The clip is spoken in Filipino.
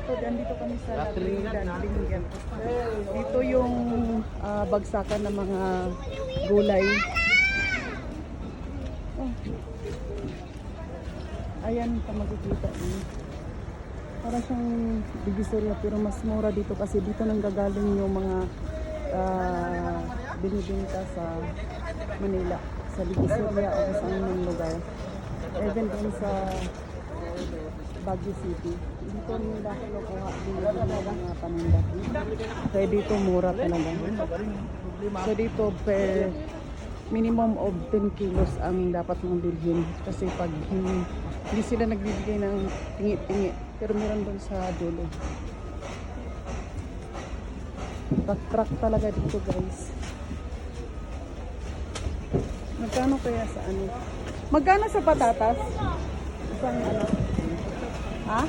So, andito kami sa Latringan. Dito yung bagsakan ng mga gulay. Oh. Ayan, pa makikita niyo. Para siyang Divisoria pero mas mura dito kasi dito nang gagaling yung mga binibenta sa Manila, sa Divisoria o sa anong lugar. Even din sa Baguio City. Dito nila kinukuha din yung mga paninda. Kaya dito mura talaga. So dito per minimum of 10 kilos ang dapat mong bilhin. Kasi pag hindi sila nagbibigay ng tingi-tingi. Pero meron doon sa dulo. Truck talaga dito guys. Magkano kaya sa ano? Magkano sa patatas? Isang ano? Ha?